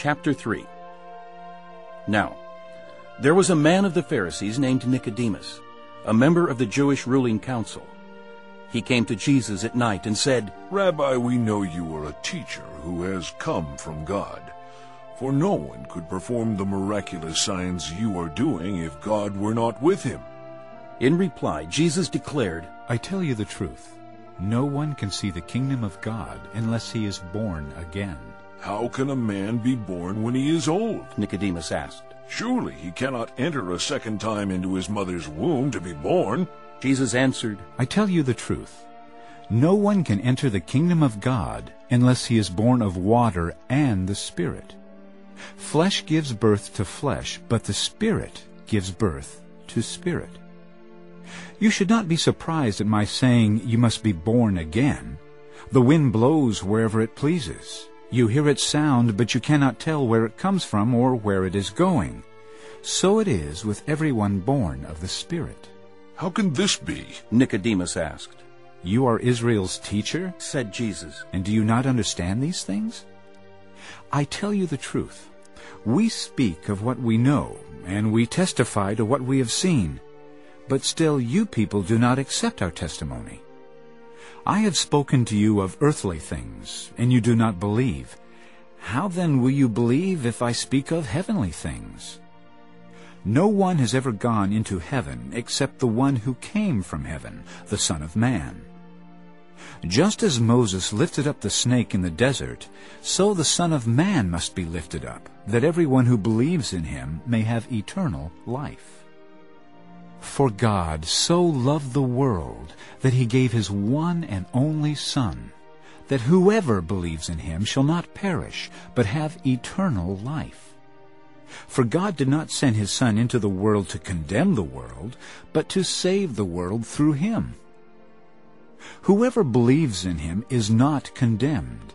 Chapter 3. Now, there was a man of the Pharisees named Nicodemus, a member of the Jewish ruling council. He came to Jesus at night and said, "Rabbi, we know you are a teacher who has come from God. For no one could perform the miraculous signs you are doing if God were not with him." In reply, Jesus declared, I tell you the truth, no one can see the kingdom of God unless he is born again. "How can a man be born when he is old?" Nicodemus asked. "Surely he cannot enter a second time into his mother's womb to be born." Jesus answered, I tell you the truth, no one can enter the kingdom of God unless he is born of water and the Spirit. Flesh gives birth to flesh, but the Spirit gives birth to spirit. You should not be surprised at my saying you must be born again. The wind blows wherever it pleases. You hear its sound, but you cannot tell where it comes from or where it is going. So it is with everyone born of the Spirit. "How can this be?" Nicodemus asked. You are Israel's teacher, Said Jesus, and do you not understand these things? I tell you the truth. We speak of what we know, and we testify to what we have seen. But still you people do not accept our testimony. I have spoken to you of earthly things, and you do not believe. How then will you believe if I speak of heavenly things? No one has ever gone into heaven except the one who came from heaven, the Son of Man. Just as Moses lifted up the snake in the desert, so the Son of Man must be lifted up, that everyone who believes in him may have eternal life. For God so loved the world that he gave his one and only Son, that whoever believes in him shall not perish, but have eternal life. For God did not send his Son into the world to condemn the world, but to save the world through him. Whoever believes in him is not condemned.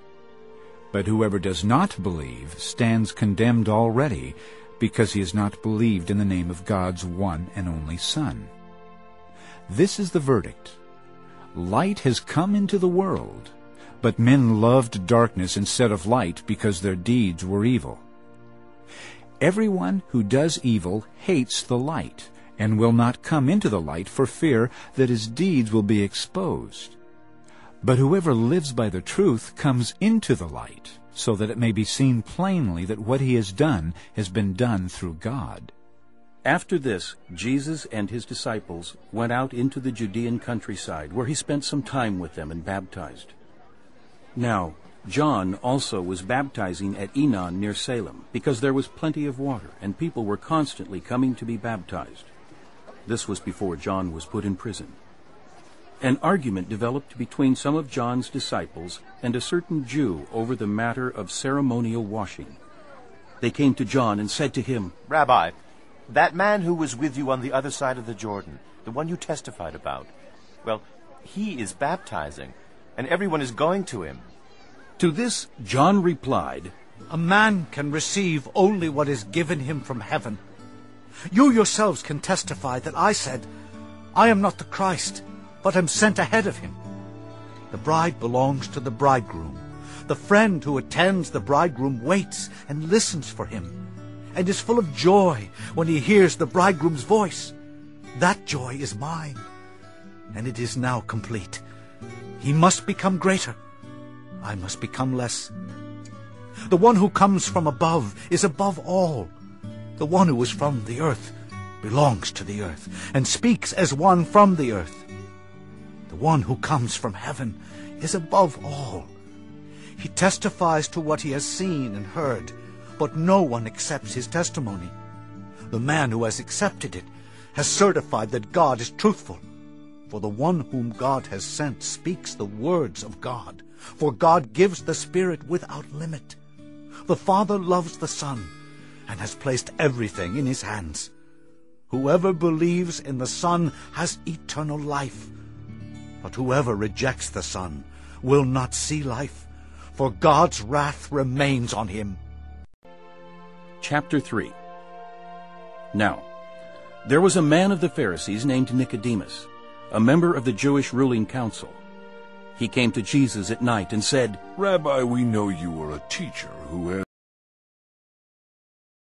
But whoever does not believe stands condemned already, because he has not believed in the name of God's one and only Son. This is the verdict. Light has come into the world, but men loved darkness instead of light because their deeds were evil. Everyone who does evil hates the light, and will not come into the light for fear that his deeds will be exposed. But whoever lives by the truth comes into the light, so that it may be seen plainly that what he has done has been done through God. After this, Jesus and his disciples went out into the Judean countryside, where he spent some time with them and baptized. Now, John also was baptizing at Enon near Salem, because there was plenty of water, and people were constantly coming to be baptized. This was before John was put in prison. An argument developed between some of John's disciples and a certain Jew over the matter of ceremonial washing. They came to John and said to him, "Rabbi, that man who was with you on the other side of the Jordan, the one you testified about, well, he is baptizing, and everyone is going to him." To this John replied, A man can receive only what is given him from heaven. You yourselves can testify that I said, I am not the Christ, but am sent ahead of him. The bride belongs to the bridegroom. The friend who attends the bridegroom waits and listens for him, and is full of joy when he hears the bridegroom's voice. That joy is mine, and it is now complete. He must become greater. I must become less. The one who comes from above is above all. The one who is from the earth belongs to the earth, and speaks as one from the earth. The one who comes from heaven is above all. He testifies to what he has seen and heard, but no one accepts his testimony. The man who has accepted it has certified that God is truthful. For the one whom God has sent speaks the words of God, for God gives the Spirit without limit. The Father loves the Son, and has placed everything in his hands. Whoever believes in the Son has eternal life. But whoever rejects the Son will not see life, for God's wrath remains on him. Chapter 3. Now, there was a man of the Pharisees named Nicodemus, a member of the Jewish ruling council. He came to Jesus at night and said, "Rabbi, we know you are a teacher who has